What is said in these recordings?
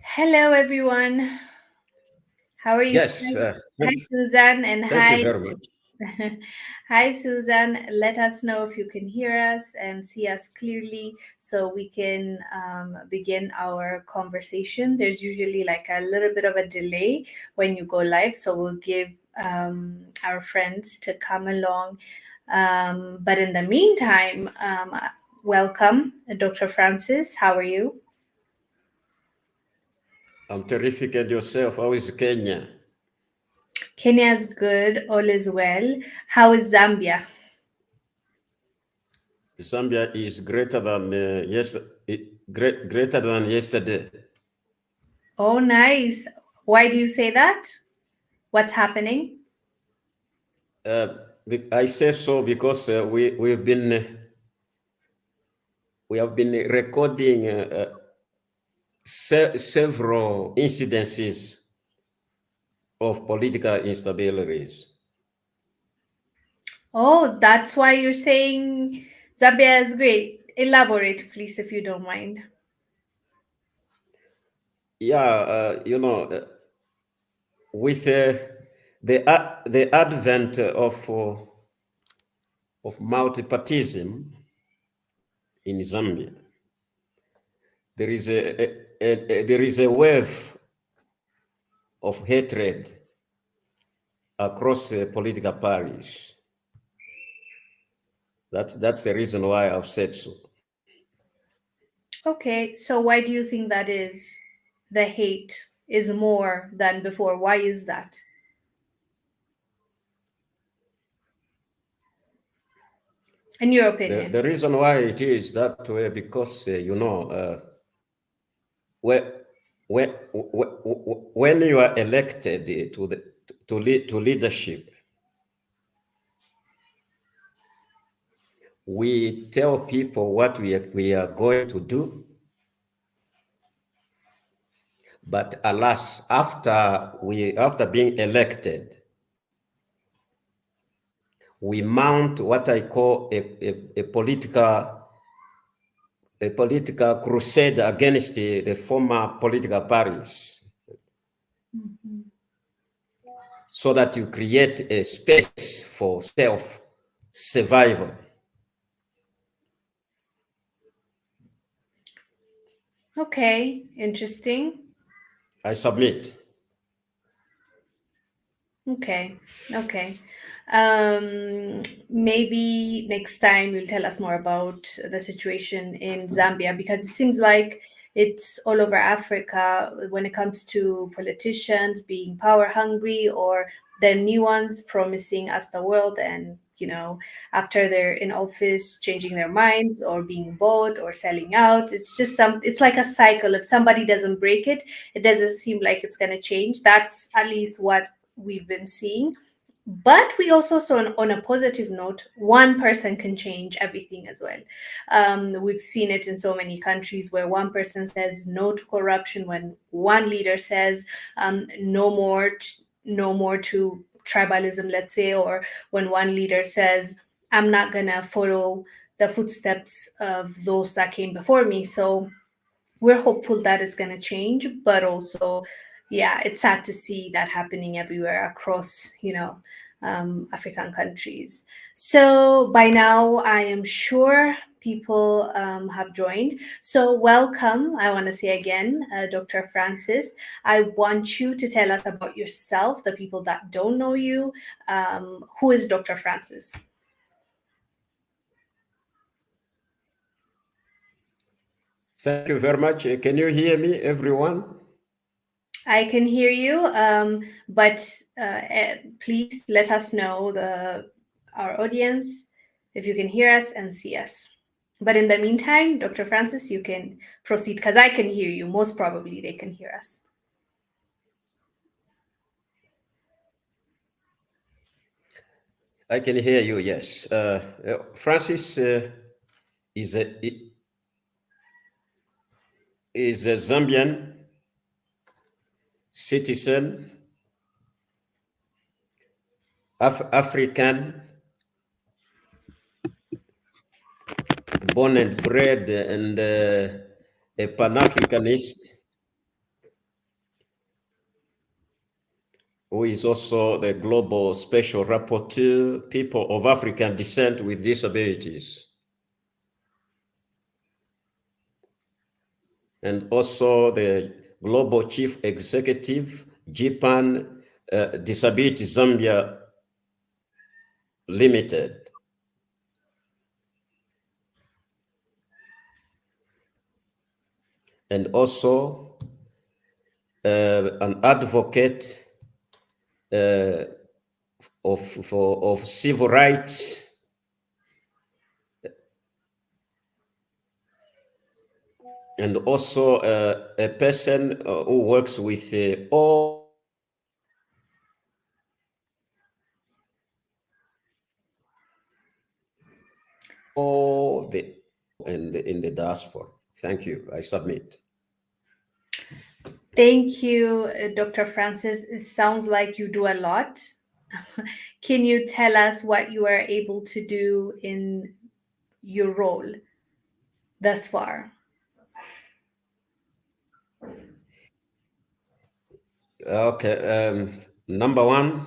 Hello, everyone. How are you Yes, guys? Hi, Susan, and thank you hi. very much. Hi, Susan. Let us know if you can hear us and see us clearly so we can begin our conversation. There's usually like a little bit of a delay when you go live, so we'll give our friends to come along. But in the meantime, welcome, Dr. Francis. How are you? I'm terrific at yourself. How is Kenya? Kenya's good, all is well. How is Zambia? Zambia is greater than yesterday. Oh, nice. Why do you say that? What's happening? Uh, I say so because we have been recording several incidences of political instabilities. Oh, that's why you're saying Zambia is great. Elaborate, please, if you don't mind. Yeah, with the advent of multipartism in Zambia, there is a wave of hatred across political parties. That's the reason why I've said so. Okay, so why do you think that is? The hate is more than before. Why is that? In your opinion? The reason why it is that way because when when you are elected to leadership, we tell people what we are going to do. But alas, after being elected, we mount what I call a political crusade against the former political parties, Mhm. so that you create a space for self survival. Okay, interesting. I submit. Okay, okay. Maybe next time you'll tell us more about the situation in Zambia because it seems like it's all over Africa when it comes to politicians being power hungry or the new ones promising us the world and after they're in office changing their minds or being bought or selling out. It's like a cycle. If somebody doesn't break it, it doesn't seem like it's going to change. That's at least what we've been seeing. But we also saw on a positive note, one person can change everything as well. We've seen it in so many countries where one person says no to corruption, when one leader says no more to tribalism, let's say, or when one leader says, I'm not gonna follow the footsteps of those that came before me. So we're hopeful that is going to change, but also yeah, it's sad to see that happening everywhere across African countries. So by now I am sure people have joined, so welcome. I want to say again, Dr. Francis, I want you to tell us about yourself, the people that don't know you. Who is Dr. Francis? Thank you very much. Can you hear me, everyone? I can hear you, but please let us know our audience if you can hear us and see us. But in the meantime, Dr. Francis, you can proceed because I can hear you. Most probably, they can hear us. I can hear you. Yes, Francis is a is a Zambian citizen, African, born and bred, and a Pan Africanist. who is also the Global Special Rapporteur, People of African Descent with Disabilities. And also the Global Chief Executive, Japan Disability Zambia Limited. And also an advocate of civil rights and also a person who works with all the in the diaspora. Thank you. I submit. Thank you, Dr. Francis. It sounds like you do a lot. Can you tell us what you are able to do in your role thus far? Okay. Number one,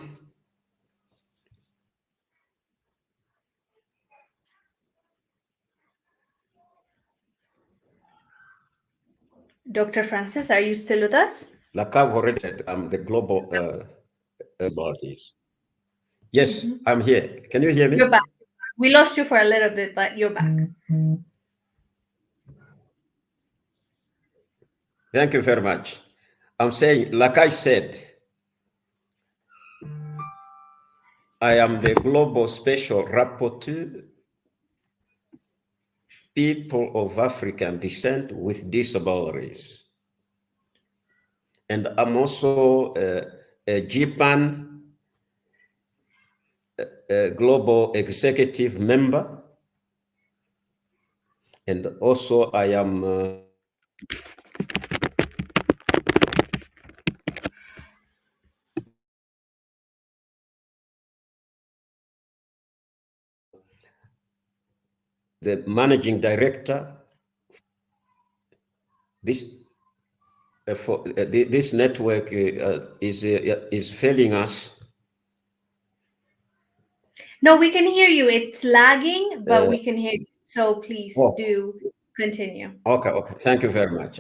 Dr. Francis, are you still with us? like I've already said, I'm the global bodies. Yes, I'm here. Can you hear me? You're back. We lost you for a little bit, but you're back. Thank you very much. I'm saying, like I said, I am the Global Special Rapporteur, People of African Descent with Disabilities. And I'm also a Japan Global Executive Member. And also I am the Managing Director. This this network is failing us. No, we can hear you. It's lagging, but we can hear you. So please do continue. Okay. Thank you very much.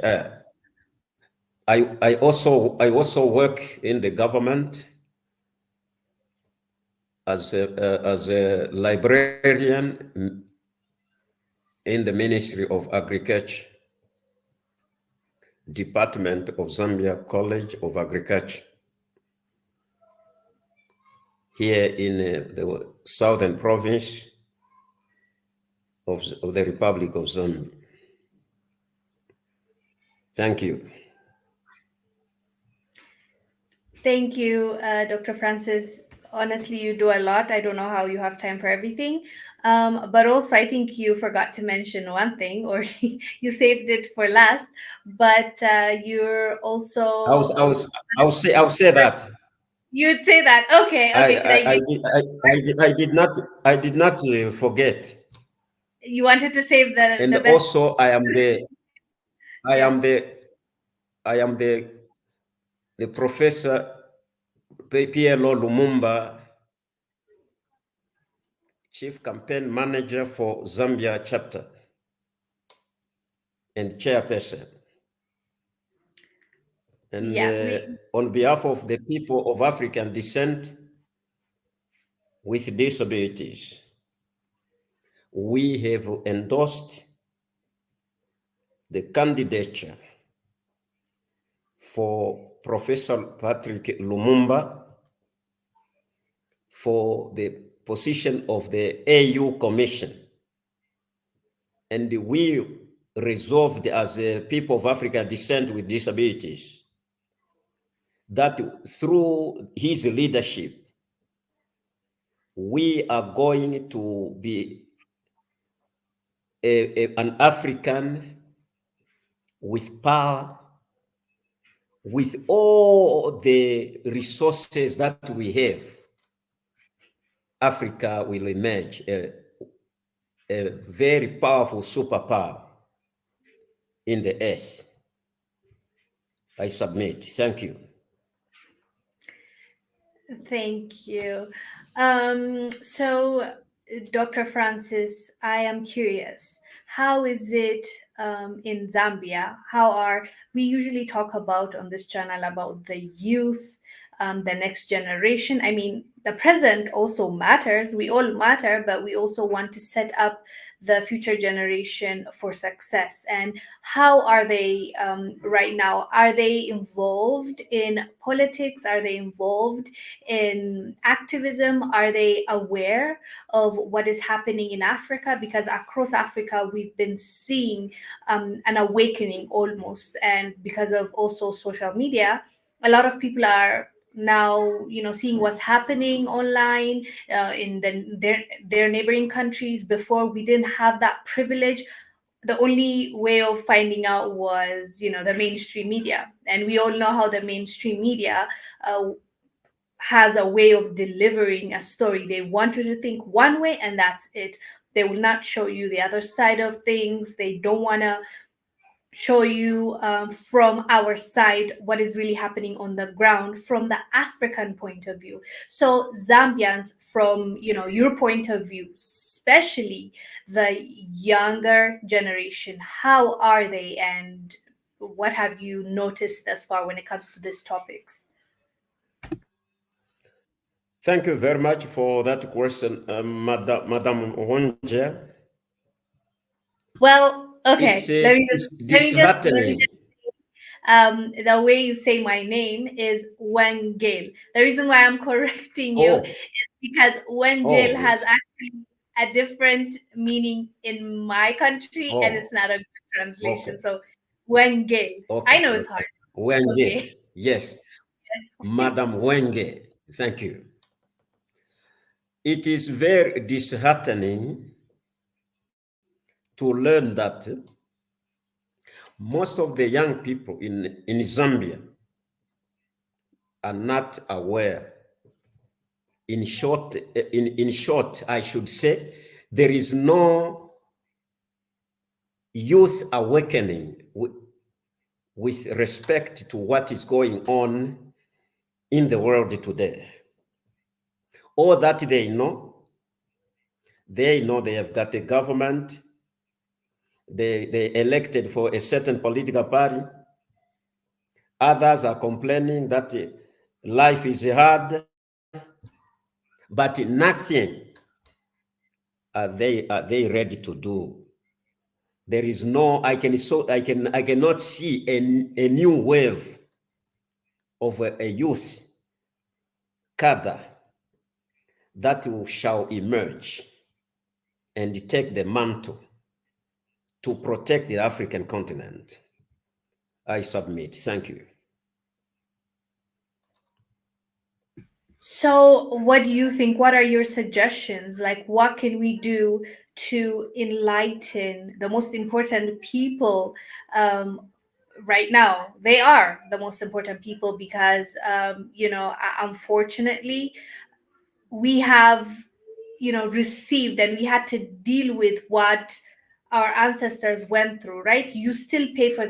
I also work in the government as a librarian in the Ministry of Agriculture, Department of Zambia College of Agriculture, here in the southern province of the Republic of Zambia. Thank you. Thank you, Dr. Francis. Honestly, you do a lot. I don't know how you have time for everything. But also, I think you forgot to mention one thing, or you saved it for last. But you're also. I'll say that. You'd say that. Okay. Should I did not forget. You wanted to save And the best. also, I am the Professor Pierre Lumumba, Chief Campaign Manager for Zambia chapter and chairperson. And on behalf of the people of African descent with disabilities, we have endorsed the candidature for Professor Patrick Lumumba for the position of the AU Commission. And we resolved as a people of African descent with disabilities that through his leadership, we are going to be an African with power, with all the resources that we have. Africa will emerge a very powerful superpower in the earth. I submit. Thank you. Thank you. So, Dr. Francis, I am curious. How is it in Zambia? How are we usually talk about on this channel about the youth, the next generation? I mean, the present also matters. We all matter, but we also want to set up the future generation for success. And how are they right now? Are they involved in politics? Are they involved in activism? Are they aware of what is happening in Africa? Because across Africa, we've been seeing an awakening almost. And because of also social media, a lot of people are now seeing what's happening online in their neighboring countries. Before, we didn't have that privilege. The only way of finding out was the mainstream media, and we all know how the mainstream media has a way of delivering a story. They want you to think one way, and that's it. They will not show you the other side of things. They don't want to show you from our side what is really happening on the ground from the African point of view. So Zambians, from your point of view, especially the younger generation, how are they, and what have you noticed thus far when it comes to these topics? Thank you very much for that question, Madam Wonja. Well, It's okay. Let me just disheartening. the way you say my name is Wengel. The reason why I'm correcting you Oh, is because Wengel oh, has yes. actually a different meaning in my country, and it's Oh, not a good translation. okay. So Wengel. I Okay, know it's hard. okay. It's Wenge. okay. Yes, Yes. Madam Wenge. Thank you. It is very disheartening to learn that most of the young people in Zambia are not aware. In short, I should say, there is no youth awakening with respect to what is going on in the world today. All that they know they have got a government, they elected for a certain political party. Others are complaining that life is hard, but nothing are they ready to do. There is no, I cannot see a new wave of a youth cadre that shall emerge and take the mantle to protect the African continent. I submit. Thank you. So, what do you think? What are your suggestions? Like, what can we do to enlighten the most important people um, right now? They are the most important people because, unfortunately, we have received, and we had to deal with what our ancestors went through, right? You still pay for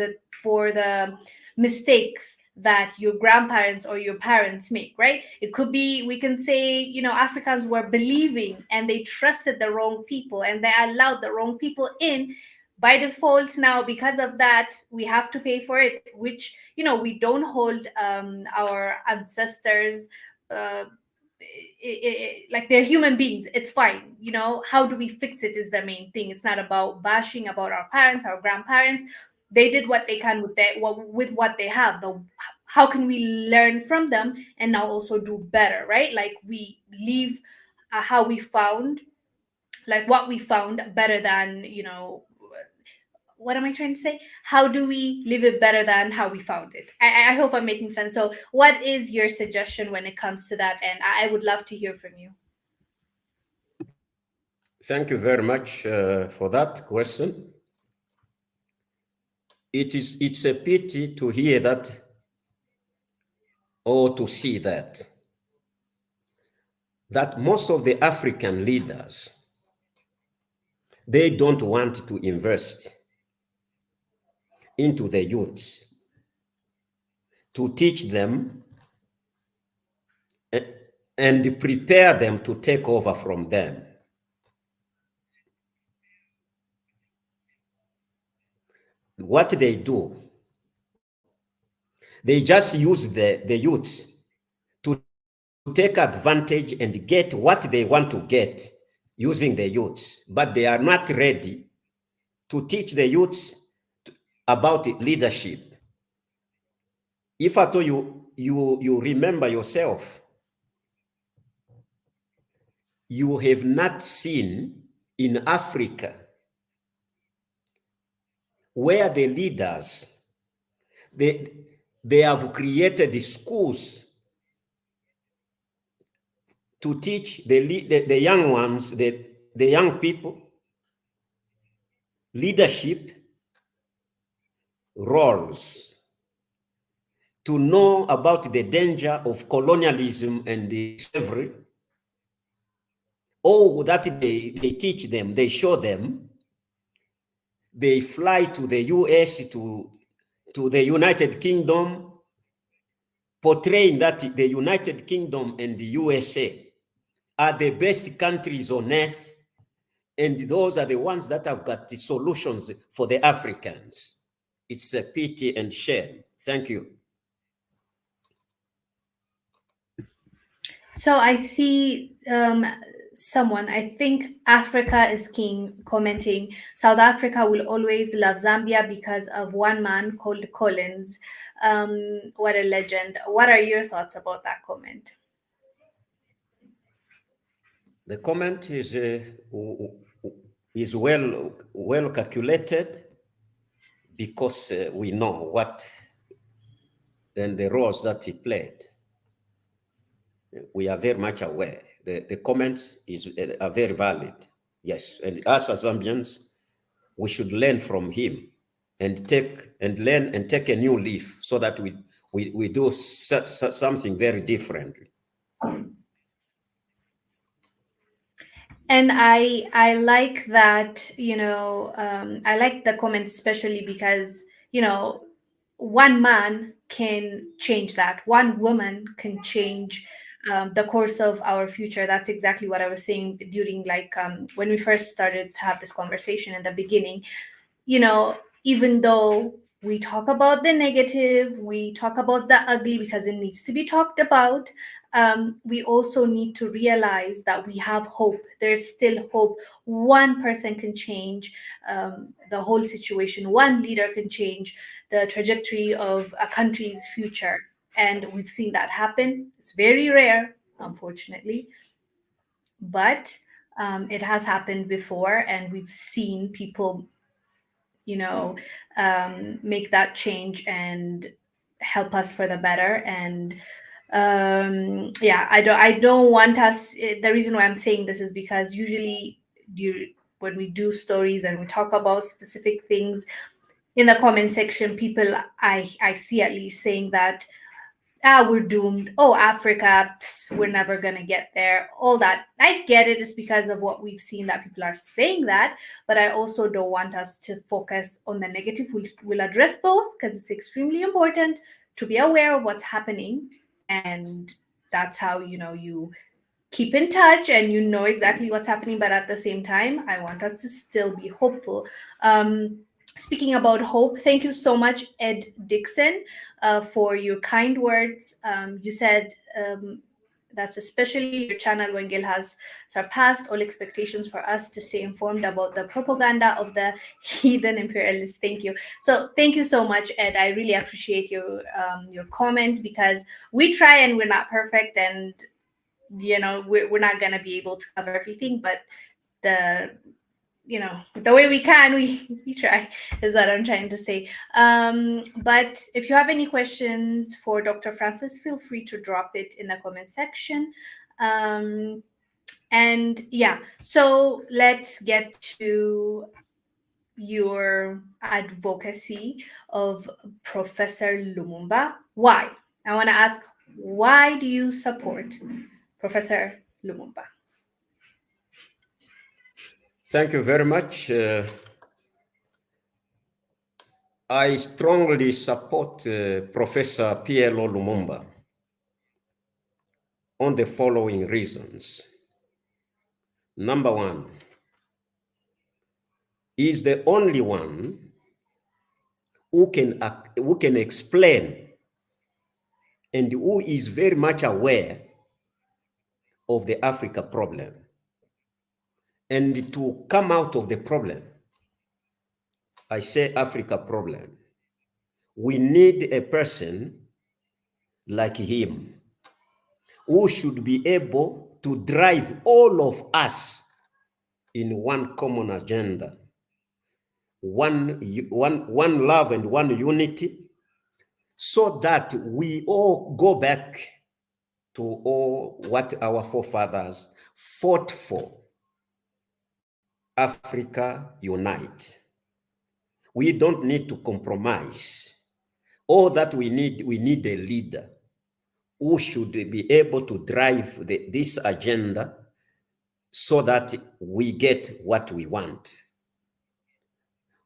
the mistakes that your grandparents or your parents make, right? It could be, we can say, Africans were believing and they trusted the wrong people and they allowed the wrong people in by default. Now, because of that, we have to pay for it, which we don't hold our ancestors uh, like they're human beings. It's fine. How do we fix it is the main thing. It's not about bashing about our parents, our grandparents. They did what they can with what they have, but how can we learn from them and now also do better, right? Like we leave how we found, like what we found better than what am I trying to say? How do we live it better than how we found it? I hope I'm making sense. So, what is your suggestion when it comes to that? And I would love to hear from you. Thank you very much for that question. It's a pity to hear that or to see that most of the African leaders, they don't want to invest into the youths to teach them and prepare them to take over from them. What they do, they just use the youths to take advantage and get what they want to get using the youths, but they are not ready to teach the youths about leadership. If at all you remember yourself, you have not seen in Africa where the leaders, they have created schools to teach the young ones, the young people, leadership roles, to know about the danger of colonialism and the slavery. All that they teach them, they show them. They fly to the US, to the United Kingdom, portraying that the United Kingdom and the USA are the best countries on earth, and those are the ones that have got the solutions for the Africans. It's a pity and shame. Thank you. So I see someone, I think Africa is king, commenting, South Africa will always love Zambia because of one man called Collins. What a legend. What are your thoughts about that comment? The comment is well calculated, because we know what and the roles that he played. We are very much aware. The comments are very valid. Yes, and us as Zambians, we should learn from him and take a new leaf, so that we do something very different. And I like that, I like the comment, especially because, one man can change that, one woman can change the course of our future. That's exactly what I was saying during, like, when we first started to have this conversation in the beginning. Even though we talk about the negative, we talk about the ugly because it needs to be talked about, we also need to realize that we have hope. There's still hope. One person can change the whole situation, one leader can change the trajectory of a country's future. And we've seen that happen. It's very rare, unfortunately, but it has happened before, and we've seen people make that change and help us for the better. And yeah, I don't want us, the reason why I'm saying this is because usually when we do stories and we talk about specific things in the comment section, people, I see at least saying that, we're doomed. Oh, Africa, we're never going to get there. All that. I get it. It's because of what we've seen that people are saying that. But I also don't want us to focus on the negative. We'll address both because it's extremely important to be aware of what's happening. And that's how, you keep in touch and you know exactly what's happening. But at the same time, I want us to still be hopeful. Speaking about hope, thank you so much, Ed Dixon, for your kind words. You said that's especially your channel, Wengel, has surpassed all expectations for us to stay informed about the propaganda of the heathen imperialists. Thank you. So thank you so much, Ed. I really appreciate your comment, because we try and we're not perfect, and we're not going to be able to cover everything, but the way we can, we try, is what I'm trying to say. But if you have any questions for Dr. Francis, feel free to drop it in the comment section. And yeah, so let's get to your advocacy of Professor Lumumba. Why? I want to ask, why do you support Professor Lumumba? Thank you very much. I strongly support Professor Pierre Lumumba. on the following reasons. Number one, is the only one who can explain and who is very much aware of the Africa problem. And to come out of the problem, I say Africa problem, we need a person like him who should be able to drive all of us in one common agenda, one love and one unity, so that we all go back to all what our forefathers fought for. Africa unite. We don't need to compromise. All that we need a leader who should be able to drive this agenda so that we get what we want.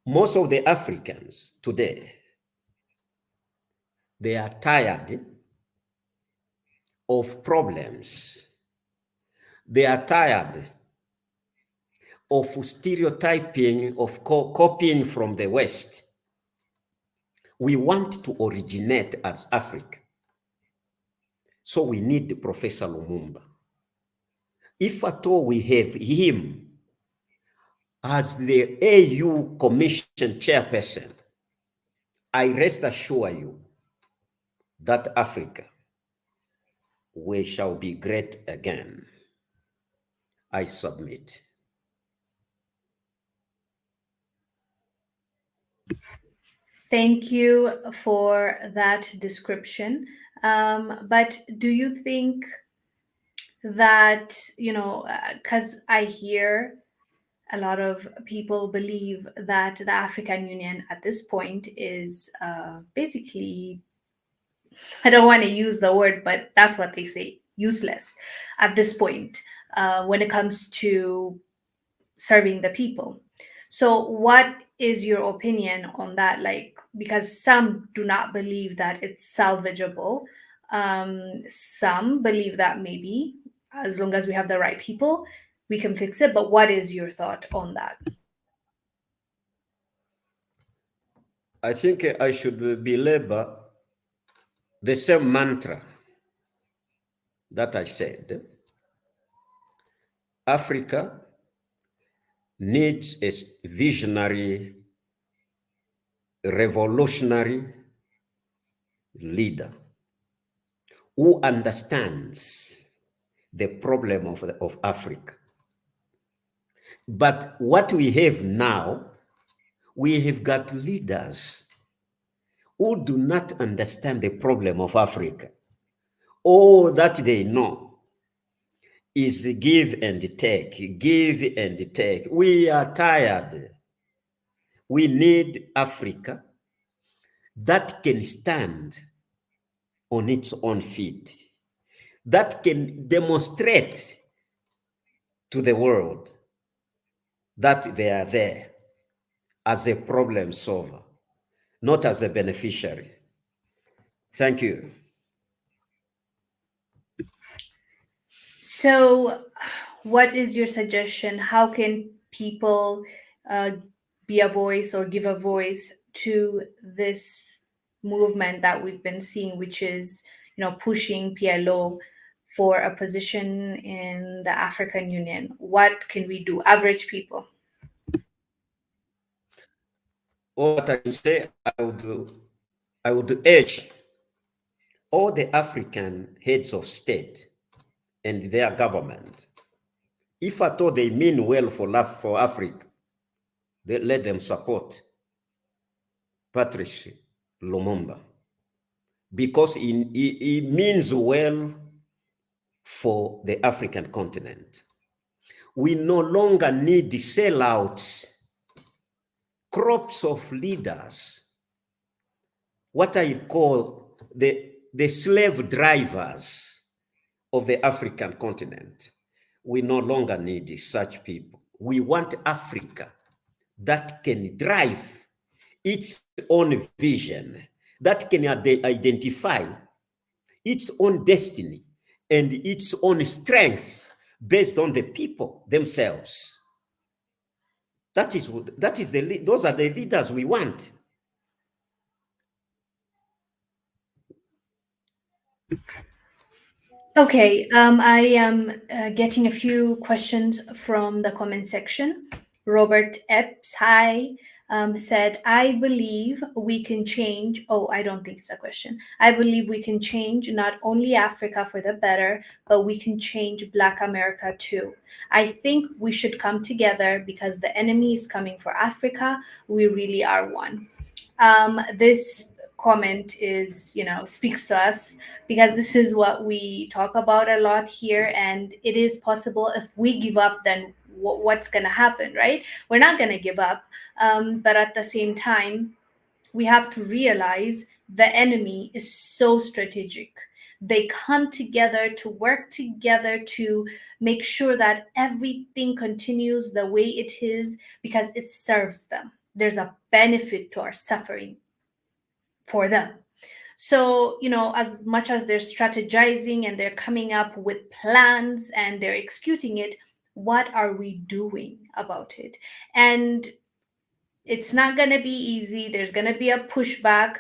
Most of the Africans today, they are tired of problems. They are tired of stereotyping, of copying from the West. We want to originate as Africa. So we need Professor Lumumba. If at all we have him as the AU Commission chairperson, I rest assure you that Africa, we shall be great again. I submit. Thank you for that description. But do you think that, because I hear a lot of people believe that the African Union at this point is basically, I don't want to use the word, but that's what they say, useless at this point when it comes to serving the people. So what is your opinion on that? Like, because some do not believe that it's salvageable. Some believe that maybe as long as we have the right people, we can fix it. But what is your thought on that? I think I should belabor the same mantra that I said. Africa needs a visionary, revolutionary leader who understands the problem of Africa. But what we have now, we have got leaders who do not understand the problem of Africa. All that they know is give and take, give and take. We are tired. We need Africa that can stand on its own feet, that can demonstrate to the world that they are there as a problem solver, not as a beneficiary. Thank you. So, what is your suggestion? How can people be a voice or give a voice to this movement that we've been seeing, which is, pushing PLO for a position in the African Union? What can we do, average people? What I can say, I would urge all the African heads of state and their government, if at all they mean well for Africa, let them support Patrice Lumumba, because he means well for the African continent. We no longer need the sellouts, crops of leaders, what I call the slave drivers of the African continent. We no longer need such people. We want Africa that can drive its own vision, that can identify its own destiny, and its own strength based on the people themselves. Those are the leaders we want. Okay, I am getting a few questions from the comment section. Robert Epps, hi, said, I believe we can change. Oh, I don't think it's a question. I believe we can change not only Africa for the better, but we can change Black America too. I think we should come together because the enemy is coming for Africa. We really are one. This comment is, speaks to us because this is what we talk about a lot here, and it is possible. If we give up, then what's going to happen, right? We're not going to give up, but at the same time we have to realize the enemy is so strategic. They come together to work together to make sure that everything continues the way it is because it serves them. There's a benefit to our suffering for them. So, as much as they're strategizing and they're coming up with plans and they're executing it, what are we doing about it? And it's not going to be easy. There's going to be a pushback.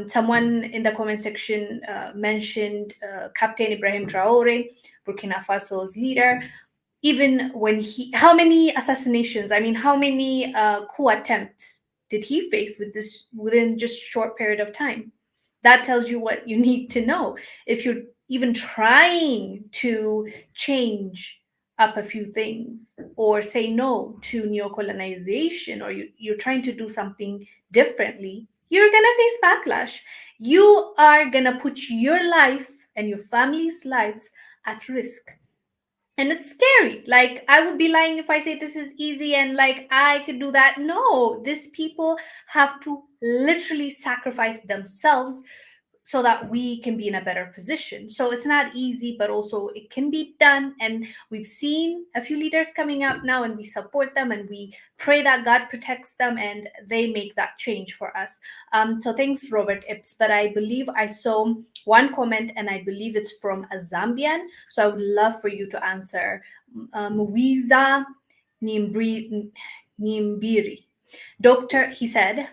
Someone in the comment section mentioned Captain Ibrahim Traore, Burkina Faso's leader. Even when how many assassinations, I mean, how many coup attempts did he face within just short period of time? That tells you what you need to know. If you're even trying to change up a few things or say no to neocolonization, or you're trying to do something differently, you're going to face backlash. You are going to put your life and your family's lives at risk. And it's scary. Like, I would be lying if I say this is easy and like I could do that. No, these people have to literally sacrifice themselves so that we can be in a better position. So it's not easy, but also it can be done. And we've seen a few leaders coming up now, and we support them and we pray that God protects them and they make that change for us. So thanks, Robert Ipps. But I believe I saw one comment, and I believe it's from a Zambian. So I would love for you to answer. Mwiza Nimbiri. He said,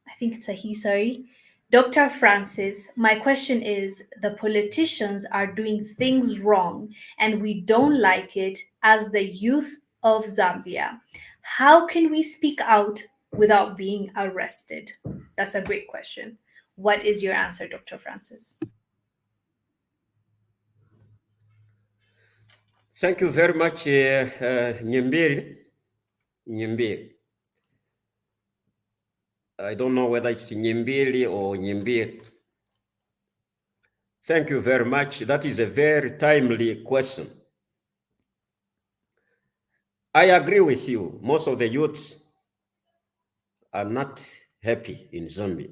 I think it's a he, sorry. Dr. Francis, my question is, the politicians are doing things wrong and we don't like it as the youth of Zambia. How can we speak out without being arrested? That's a great question. What is your answer, Dr. Francis? Thank you very much, Nyimbiri. I don't know whether it's Nyimbili or Nyimbiri. Thank you very much. That is a very timely question. I agree with you. Most of the youths are not happy in Zambia.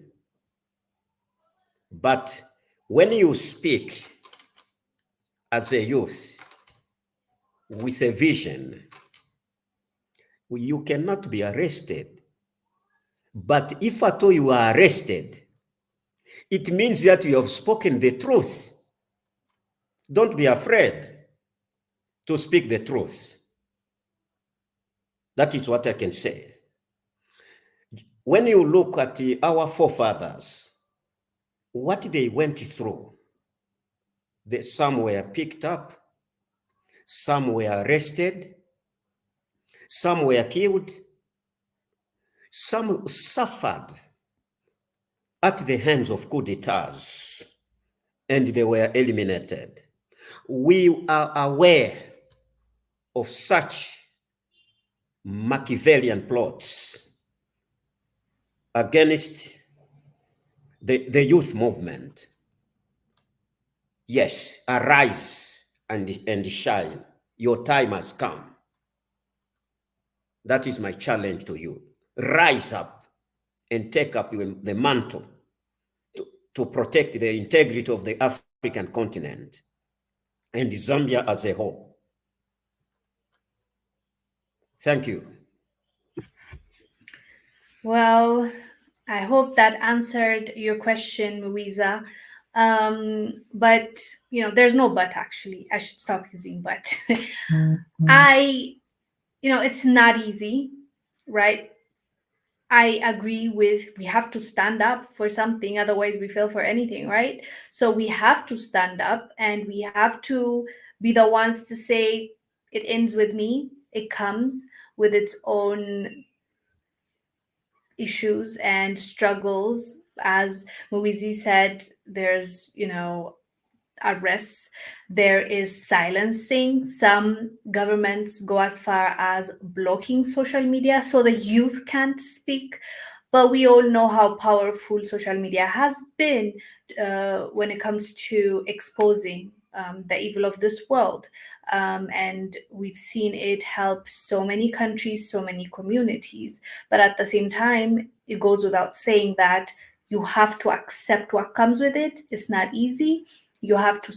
But when you speak as a youth with a vision, you cannot be arrested. But if at all you are arrested, it means that you have spoken the truth. Don't be afraid to speak the truth. That is what I can say. When you look at our forefathers, what they went through, some were picked up, some were arrested, some were killed, some suffered at the hands of coup d'etats, and they were eliminated. We are aware of such Machiavellian plots against the youth movement. Yes, arise and shine. Your time has come. That is my challenge to you. Rise up and take up the mantle to protect the integrity of the African continent and Zambia as a whole. Thank you. Well, I hope that answered your question, Louisa. But there's no but. Actually, I should stop using but. I it's not easy, right? I agree with, we have to stand up for something, otherwise we fail for anything, right? So we have to stand up, and we have to be the ones to say it ends with me. It comes with its own issues and struggles. As Moizi said, there's arrests, there is silencing. Some governments go as far as blocking social media so the youth can't speak. But we all know how powerful social media has been when it comes to exposing the evil of this world. And we've seen it help so many countries, so many communities. But at the same time, it goes without saying that you have to accept what comes with it. It's not easy. You have to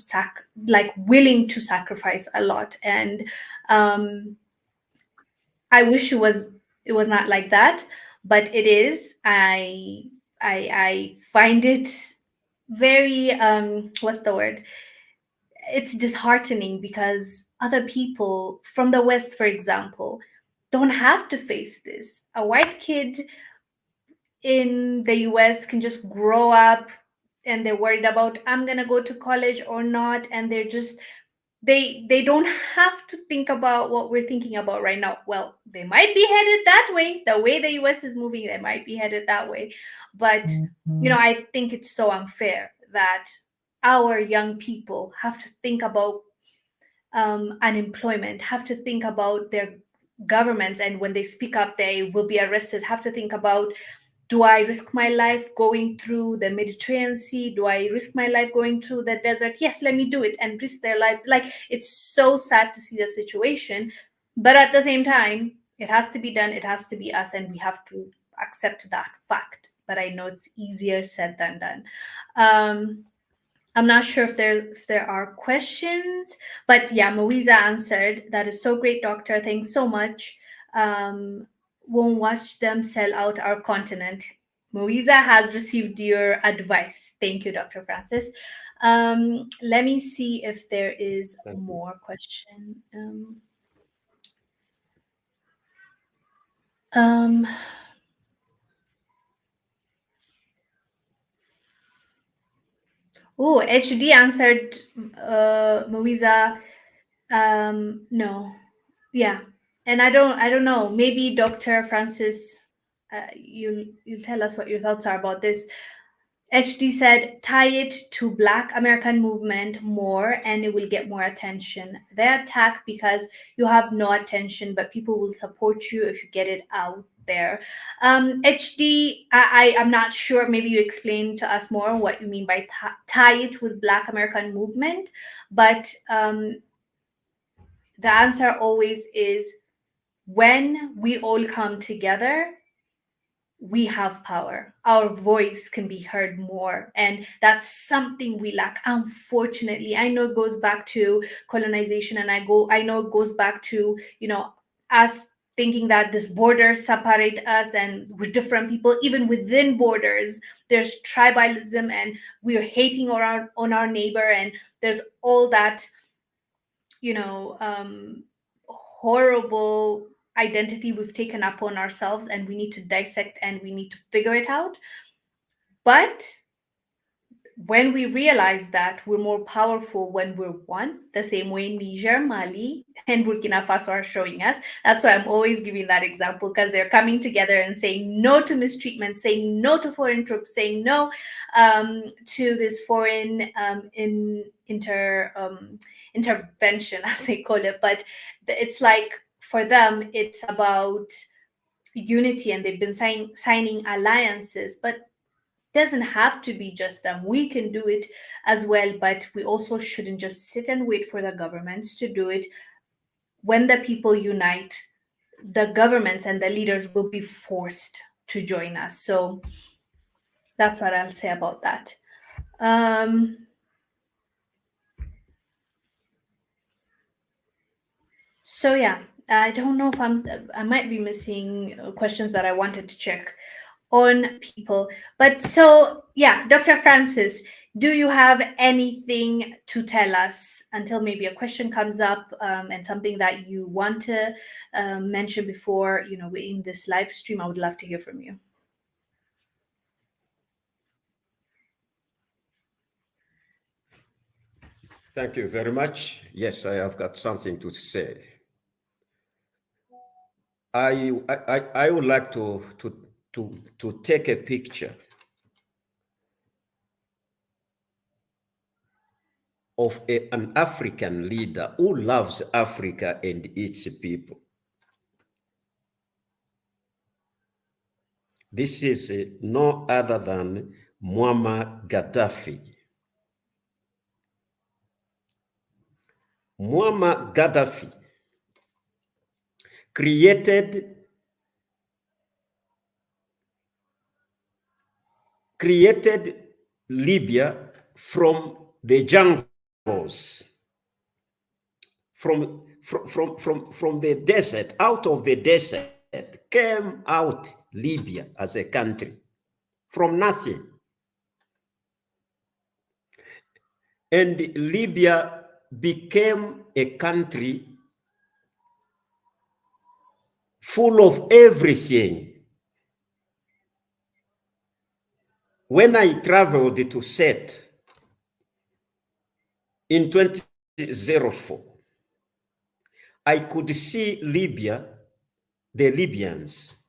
willing to sacrifice a lot. And I wish it was not like that, but it is. I find it very what's the word? It's disheartening, because other people from the West, for example, don't have to face this. A white kid in the US can just grow up, and they're worried about, I'm gonna go to college or not, and they're just they don't have to think about what we're thinking about right now. Well, they might be headed that way. The way the US is moving, they might be headed that way. But I think it's so unfair that our young people have to think about unemployment, have to think about their governments, and when they speak up they will be arrested, have to think about, do I risk my life going through the Mediterranean Sea? Do I risk my life going through the desert? Yes, let me do it, and risk their lives. Like, it's so sad to see the situation. But at the same time, it has to be done. It has to be us, and we have to accept that fact. But I know it's easier said than done. I'm not sure if there are questions, but yeah, Moiza answered. That is so great, doctor. Thanks so much. Won't watch them sell out our continent. Moiza has received your advice. Thank you, Dr. Francis. Let me see if there is Thank you. more question. Um, oh, HD answered, Moiza. No, yeah, and I don't know. Maybe Dr. Francis, you tell us what your thoughts are about this. HD said, tie it to Black American movement more and it will get more attention. They attack because you have no attention, but people will support you if you get it out there. HD, I'm not sure. Maybe you explain to us more what you mean by tie it with Black American movement. But the answer always is, when we all come together, we have power. Our voice can be heard more. And that's something we lack. Unfortunately, I know it goes back to colonization, and I know it goes back to, us thinking that this borders separate us and we're different people. Even within borders, there's tribalism, and we're hating on our neighbor, and there's all that, horrible identity we've taken upon ourselves, and we need to dissect and we need to figure it out. But when we realize that we're more powerful when we're one, the same way Niger, Mali, and Burkina Faso are showing us. That's why I'm always giving that example, because they're coming together and saying no to mistreatment, saying no to foreign troops, saying no to this foreign intervention, as they call it. But it's like, for them, it's about unity, and they've been signing alliances. But doesn't have to be just them. We can do it as well, but we also shouldn't just sit and wait for the governments to do it. When the people unite, the governments and the leaders will be forced to join us. So that's what I'll say about that. So yeah, I don't know if I might be missing questions, but I wanted to check on people. But so yeah, Dr. Francis, do you have anything to tell us until maybe a question comes up, and something that you want to mention before, in this live stream? I would love to hear from you. Thank you very much. Yes, I have got something to say. I would like to take a picture of an African leader who loves Africa and its people. This is no other than Muammar Gaddafi. Muammar Gaddafi created Libya from the jungles, from the desert, out of the desert, came out Libya as a country from nothing. And Libya became a country full of everything. When I traveled to Set in 2004, I could see Libya, the Libyans,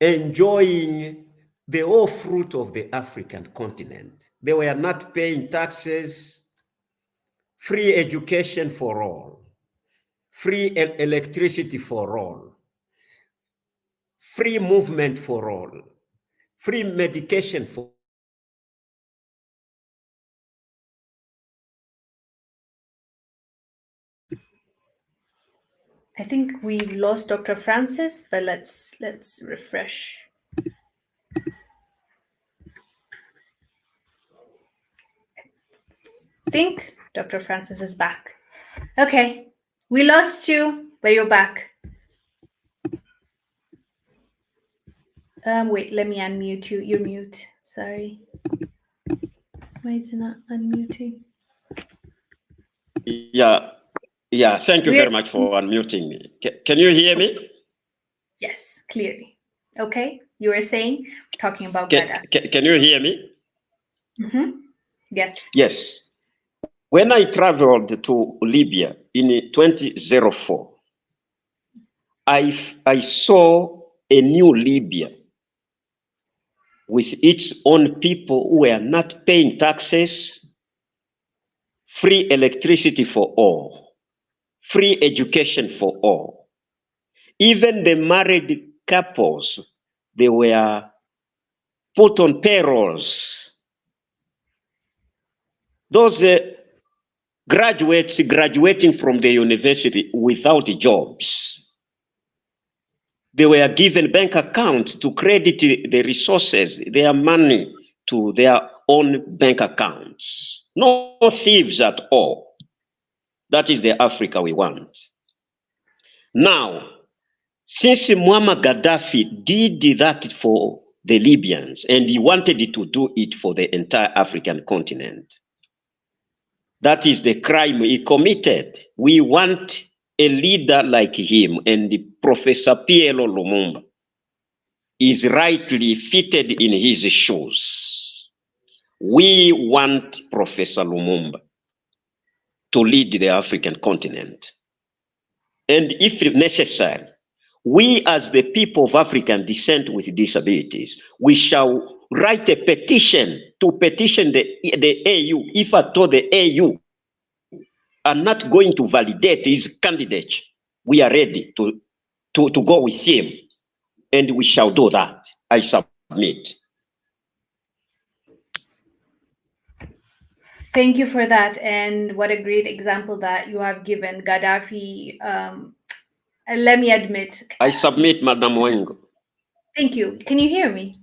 enjoying the whole fruit of the African continent. They were not paying taxes, free education for all, free electricity for all, free movement for all, free medication for I think we've lost Dr. Francis, but let's refresh. I think Dr. Francis is back. Okay, we lost you, but you're back. Wait, let me unmute you. You're mute. Sorry. Why is it not unmuting? Yeah. Thank you very much for unmuting me. Can you hear me? Yes, clearly. Okay, you were saying, talking about Gaddafi. Can you hear me? Mm-hmm. Yes. Yes. When I traveled to Libya in 2004, I saw a new Libya with its own people who were not paying taxes, free electricity for all, free education for all. Even the married couples, they were put on payrolls. Those graduates graduating from the university without jobs, they were given bank accounts to credit the resources, their money to their own bank accounts. No thieves at all. That is the Africa we want. Now, since Muammar Gaddafi did that for the Libyans, and he wanted to do it for the entire African continent, that is the crime he committed. We want a leader like him, and Professor Piero Lumumba is rightly fitted in his shoes. We want Professor Lumumba to lead the African continent. And if necessary, we as the people of African descent with disabilities, we shall write a petition to petition the AU, if at all the AU are not going to validate his candidate, we are ready to go with him, and we shall do that. I submit. Thank you for that, and what a great example that you have given. Gaddafi, let me admit. I submit, Madam Wengo. Thank you. Can you hear me?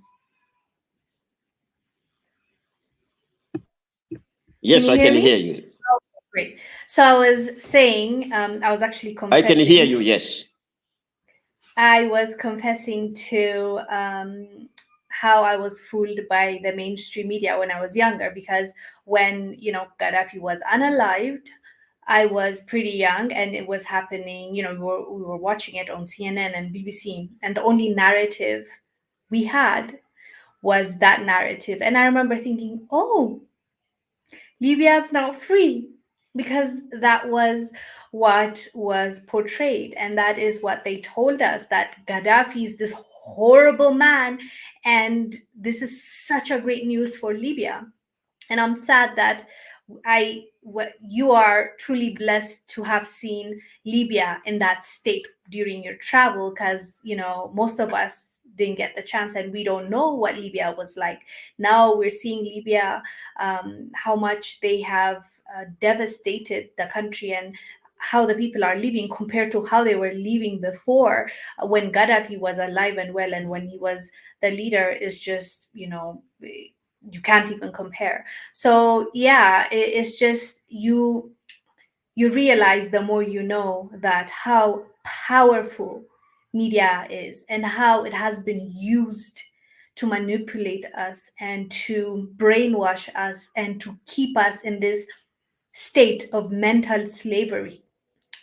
Yes, I can hear you. Oh, great. So I was saying, I was actually confessing. I can hear you, yes. I was confessing to how I was fooled by the mainstream media when I was younger, because when, Gaddafi was unalived, I was pretty young and it was happening, we were watching it on CNN and BBC, and the only narrative we had was that narrative. And I remember thinking, oh, Libya is now free, because that was what was portrayed. And that is what they told us, that Gaddafi is this horrible man. And this is such a great news for Libya. And I'm sad that you are truly blessed to have seen Libya in that state during your travel, because most of us didn't get the chance and we don't know what Libya was like. Now we're seeing Libya, how much they have devastated the country, and how the people are living compared to how they were living before, when Gaddafi was alive and well, and when he was the leader, is just, you can't even compare. So yeah, it's just you realize the more you know, that how powerful media is, and how it has been used to manipulate us and to brainwash us and to keep us in this state of mental slavery.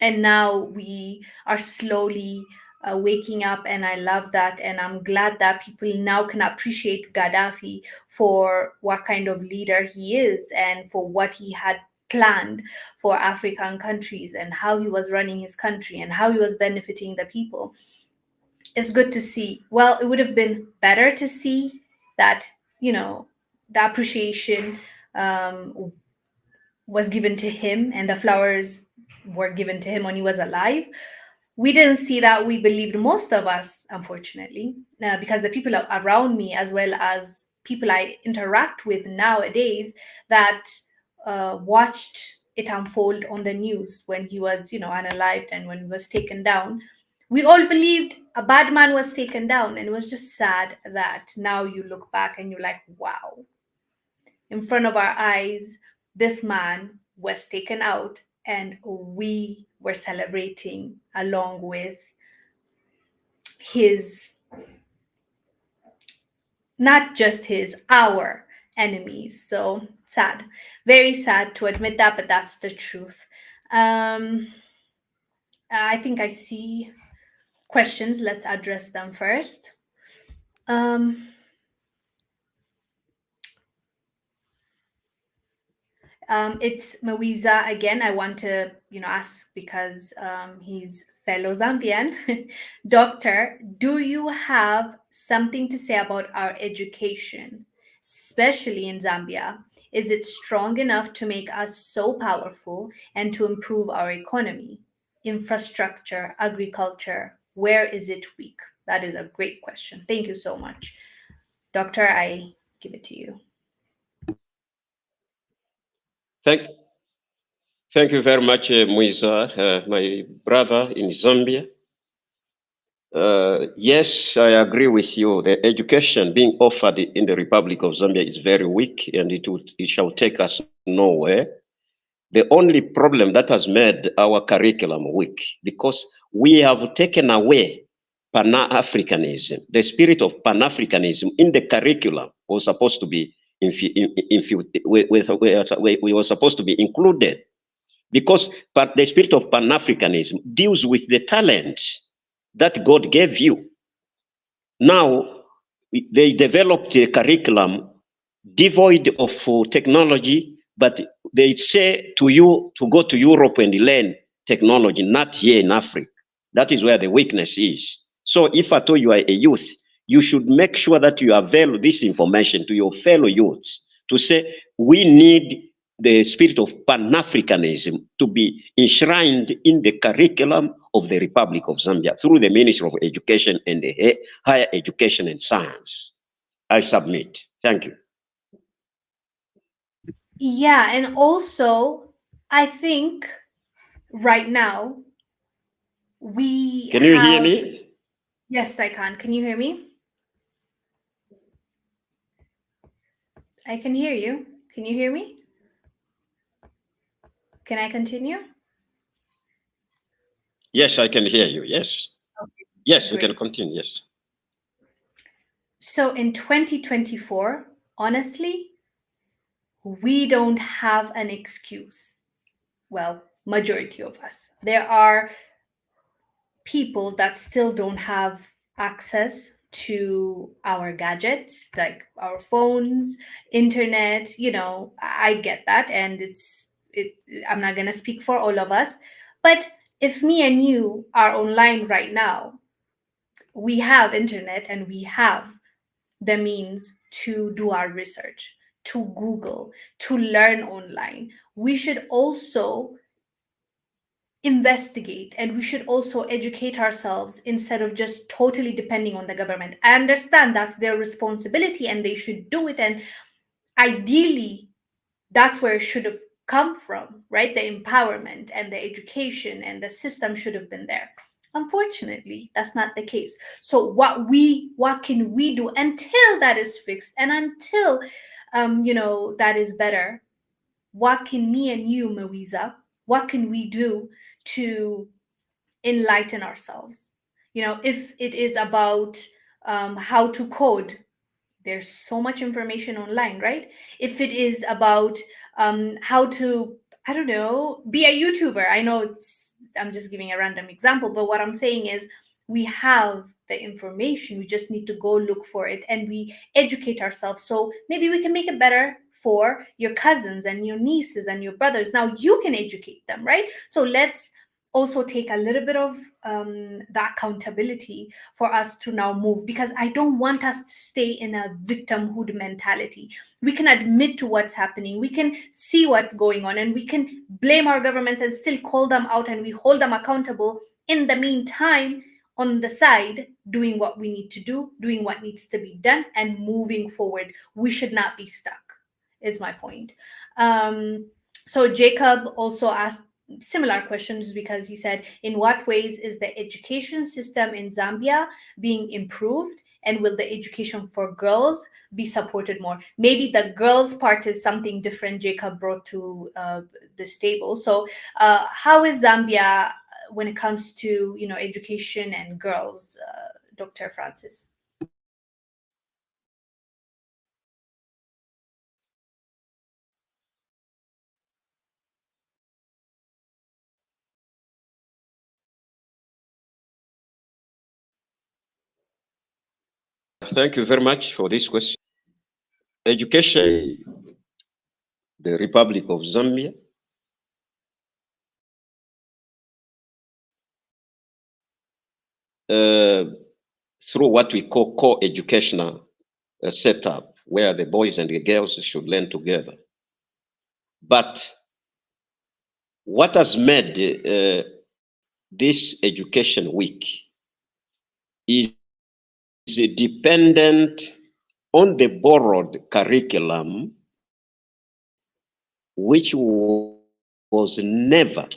And now we are slowly waking up, and I love that. And I'm glad that people now can appreciate Gaddafi for what kind of leader he is, and for what he had planned for African countries, and how he was running his country, and how he was benefiting the people. It's good to see. Well, it would have been better to see that, the appreciation um, was given to him, and the flowers were given to him when he was alive. We didn't see that. We believed, most of us, unfortunately, because the people around me, as well as people I interact with nowadays, that watched it unfold on the news when he was, unalived, and when he was taken down. We all believed a bad man was taken down, and it was just sad that now you look back and you're like, wow, in front of our eyes, this man was taken out, and we were celebrating along with his, not just his, our enemies. So sad, very sad to admit that, but that's the truth. I think I see questions. Let's address them first. It's Mawiza again. I want to, ask, because he's fellow Zambian. Doctor, do you have something to say about our education, especially in Zambia? Is it strong enough to make us so powerful and to improve our economy, infrastructure, agriculture? Where is it weak? That is a great question. Thank you so much. Doctor, I give it to you. Thank you very much, Muiza, my brother in Zambia. Yes, I agree with you. The education being offered in the Republic of Zambia is very weak, and it shall take us nowhere. The only problem that has made our curriculum weak, because we have taken away Pan-Africanism. The spirit of Pan-Africanism in the curriculum was supposed to be we were supposed to be included, because the spirit of Pan-Africanism deals with the talents that God gave you. Now, they developed a curriculum devoid of technology, but they say to you to go to Europe and learn technology, not here in Africa. That is where the weakness is. So if at all you are a youth, you should make sure that you avail this information to your fellow youths to say, we need the spirit of Pan-Africanism to be enshrined in the curriculum of the Republic of Zambia through the Ministry of Education and the Higher Education and Science. I submit. Thank you. Yeah, and also, I think right now we Can you hear have. me? Yes, I can. Can you hear me? I can hear you. Can you hear me? Can I continue? Yes, I can hear you. Yes. Okay, Yes, you can great. continue. Yes. So in 2024, honestly, we don't have an excuse. Well, majority of us. There are people that still don't have access to our gadgets, like our phones, internet. I get that, and I'm not going to speak for all of us, but if me and you are online right now, we have internet and we have the means to do our research, to Google, to learn online. We should also investigate, and we should also educate ourselves instead of just totally depending on the government. I understand that's their responsibility and they should do it, and ideally that's where it should have come from, right? The empowerment and the education and the system should have been there. Unfortunately, that's not the case. So what can we do until that is fixed, and until that is better? What can me and you, Mawiza, what can we do to enlighten ourselves? If it is about how to code, there's so much information online, right? If it is about how to, I don't know, be a YouTuber, I know I'm just giving a random example, but what I'm saying is we have the information, we just need to go look for it and we educate ourselves, so maybe we can make it better for your cousins and your nieces and your brothers. Now you can educate them, right? So let's also take a little bit of the accountability for us to now move, because I don't want us to stay in a victimhood mentality. We can admit to what's happening, we can see what's going on, and we can blame our governments and still call them out and we hold them accountable. In the meantime, on the side, doing what we need to do, doing what needs to be done, and moving forward. We should not be stuck, is my point. So Jacob also asked similar questions, because he said, in what ways is the education system in Zambia being improved, and will the education for girls be supported more? Maybe the girls part is something different Jacob brought to this table. So how is Zambia when it comes to education and girls, Dr. Francis? Thank you very much for this question. Education, the Republic of Zambia, through what we call co-educational setup, where the boys and the girls should learn together. But what has made this education weak is dependent on the borrowed curriculum, which was never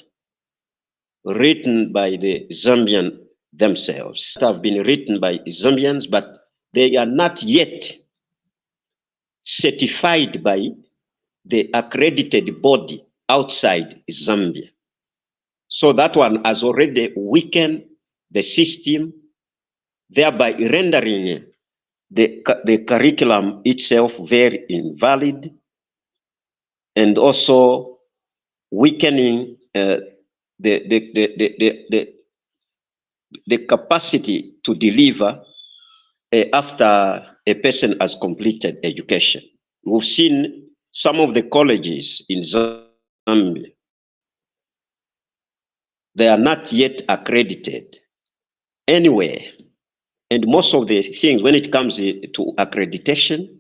written by the Zambian themselves. Have been written by Zambians, but they are not yet certified by the accredited body outside Zambia. So that one has already weakened the system, thereby rendering the curriculum itself very invalid, and also weakening the capacity to deliver after a person has completed education. We've seen some of the colleges in Zambia, they are not yet accredited anywhere. And most of the things, when it comes to accreditation,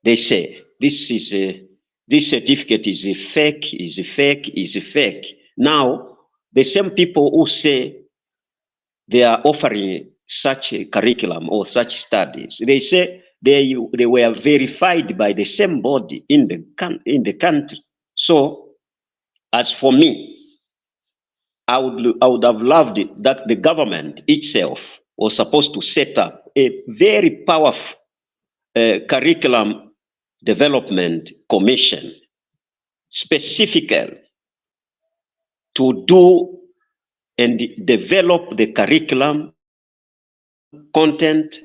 they say this certificate is a fake, is a fake, is a fake. Now, the same people who say they are offering such a curriculum or such studies, they say they were verified by the same body in the country. So, as for me, I would have loved it that the government itself was supposed to set up a very powerful curriculum development commission, specifically to do and develop the curriculum content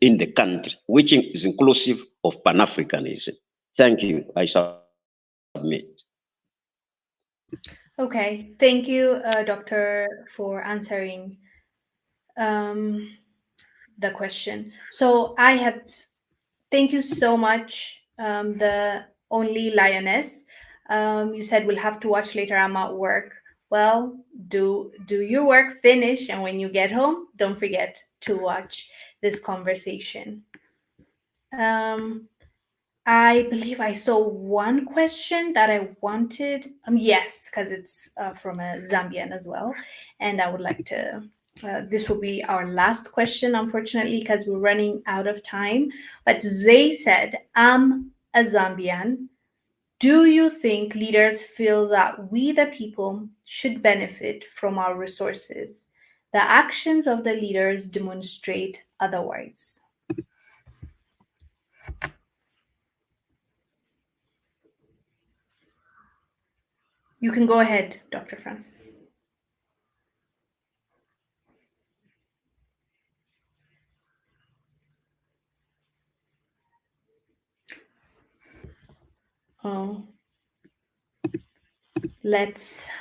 in the country, which is inclusive of Pan-Africanism. Thank you. I submit. Okay, thank you, Doctor, for answering the question. So I have, thank you so much, the only lioness. You said we'll have to watch later. I'm at work. Well, do your work, finish, and when you get home, don't forget to watch this conversation. I believe I saw one question that I wanted. Yes, because it's from a Zambian as well, and I would like to. This will be our last question, unfortunately, because we're running out of time. But Zay said, "I'm a Zambian. Do you think leaders feel that we, the people, should benefit from our resources? The actions of the leaders demonstrate otherwise." You can go ahead, Dr. Francis. Oh, let's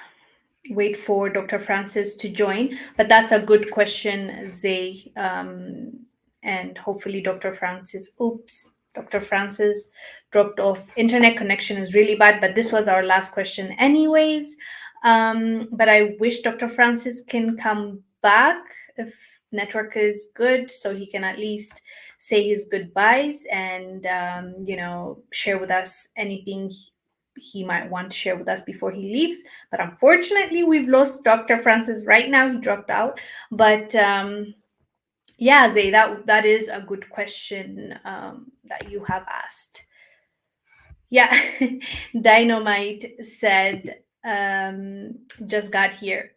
wait for Dr. Francis to join. But that's a good question, Zay. And hopefully Dr. Francis, Dr. Francis dropped off. Internet connection is really bad, but this was our last question anyways. But I wish Dr. Francis can come back if network is good, so he can at least say his goodbyes and, share with us anything he might want to share with us before he leaves. But unfortunately, we've lost Dr. Francis right now. He dropped out. But yeah, Zay, that is a good question that you have asked. Yeah, Dynamite said, just got here.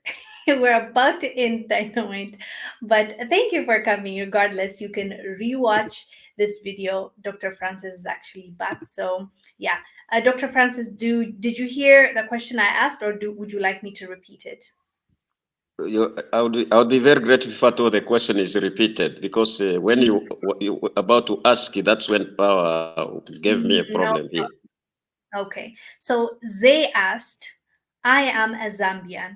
We're about to end, Dynamite. But thank you for coming. Regardless, you can rewatch this video. Dr. Francis is actually back. So yeah, Dr. Francis, did you hear the question I asked, or would you like me to repeat it? I would be very grateful if the question is repeated, because when you were about to ask, that's when power gave me a problem here. Okay, so Zay asked, I am a Zambian.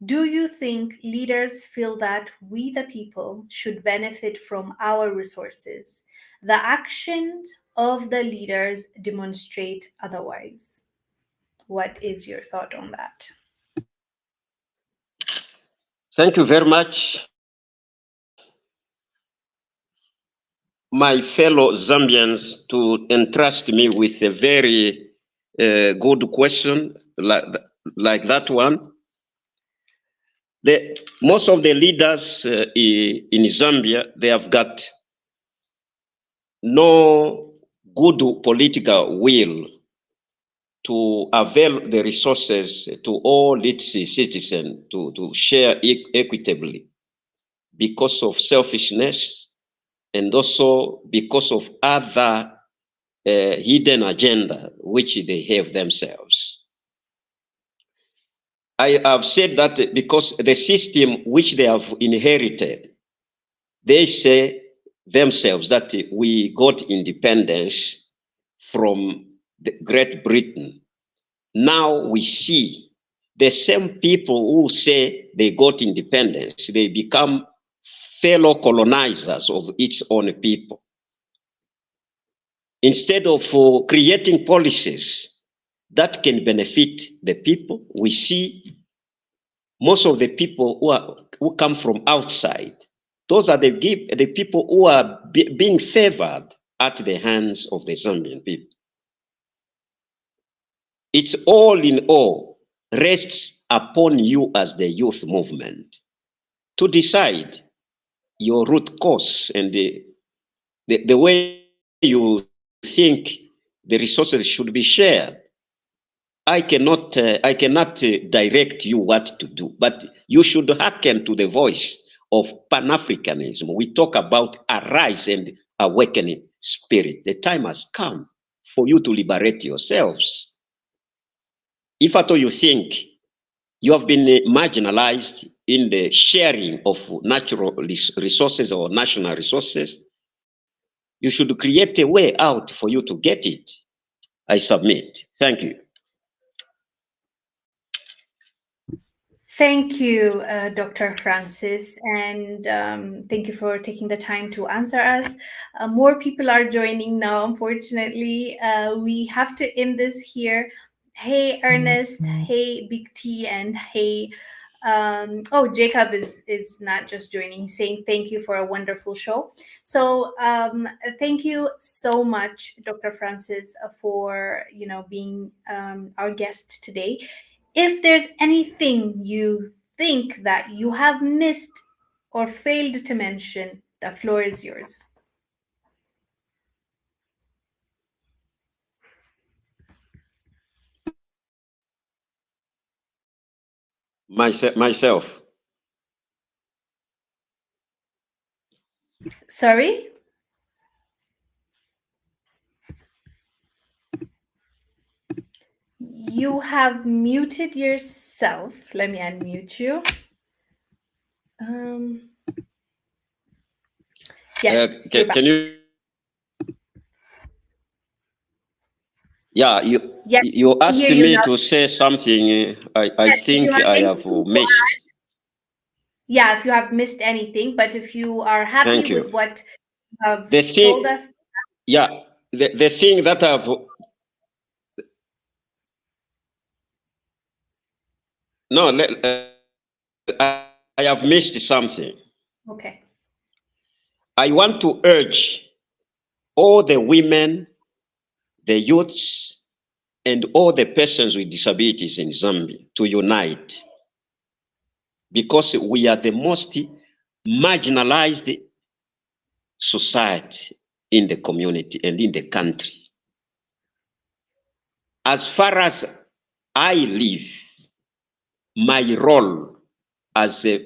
Do you think leaders feel that we, the people, should benefit from our resources? The actions of the leaders demonstrate otherwise. What is your thought on that? Thank you very much, my fellow Zambians, to entrust me with a very good question like that one. Most of the leaders in Zambia, they have got no good political will to avail the resources to all its citizens to share equitably, because of selfishness and also because of other hidden agenda which they have themselves. I have said that because the system which they have inherited, they say themselves that we got independence from Great Britain. Now we see the same people who say they got independence, they become fellow colonizers of its own people. Instead of creating policies that can benefit the people, we see most of the people who come from outside. Those are the people who are being favored at the hands of the Zambian people. It's all in all rests upon you as the youth movement to decide your root cause and the way you think the resources should be shared. I cannot direct you what to do, but you should hearken to the voice of Pan-Africanism. We talk about arise and awakening spirit. The time has come for you to liberate yourselves. If at all you think you have been marginalized in the sharing of natural resources or national resources, You should create a way out for you to get it. I submit. Thank you. Thank you, Dr. Francis, and thank you for taking the time to answer us. More people are joining now, unfortunately. We have to end this here. Hey, Ernest. Hey, Big T. And hey, oh, Jacob is not just joining, he's saying thank you for a wonderful show. So thank you so much, Dr. Francis, for being our guest today. If there's anything you think that you have missed or failed to mention, the floor is yours. Myself. Sorry? You have muted yourself. Let me unmute you. Yes, you're back. Can you? Yeah, you asked me to say something. I think I have missed. Yeah, if you have missed anything, but if you are happy with what you have told us. Yeah, the thing that I have missed something. Okay. I want to urge all the women, the youths, and all the persons with disabilities in Zambia to unite, because we are the most marginalized society in the community and in the country. As far as I live, my role as a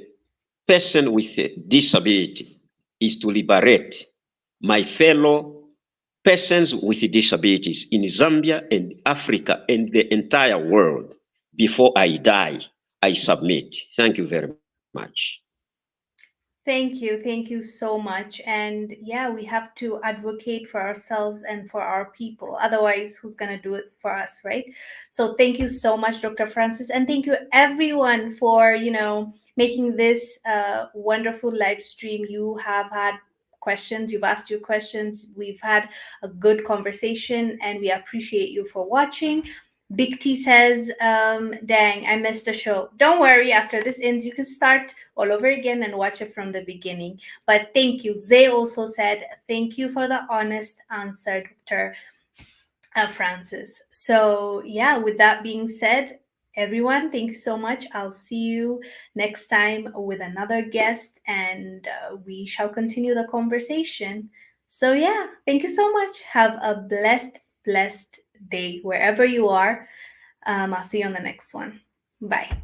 person with a disability is to liberate my fellow persons with disabilities in Zambia and Africa and the entire world. Before I die, I submit. Thank you very much. Thank you so much. And yeah, we have to advocate for ourselves and for our people. Otherwise, who's going to do it for us, right? So thank you so much, Dr. Francis. And thank you everyone for, making this wonderful live stream. You have had questions, you've asked your questions. We've had a good conversation and we appreciate you for watching. Big T says, dang, I missed the show. Don't worry, after this ends, you can start all over again and watch it from the beginning. But thank you. Zay also said, thank you for the honest answer, Dr. Francis. So yeah, with that being said, everyone, thank you so much. I'll see you next time with another guest and we shall continue the conversation. So yeah, thank you so much. Have a blessed day wherever you are. I'll see you on the next one. Bye.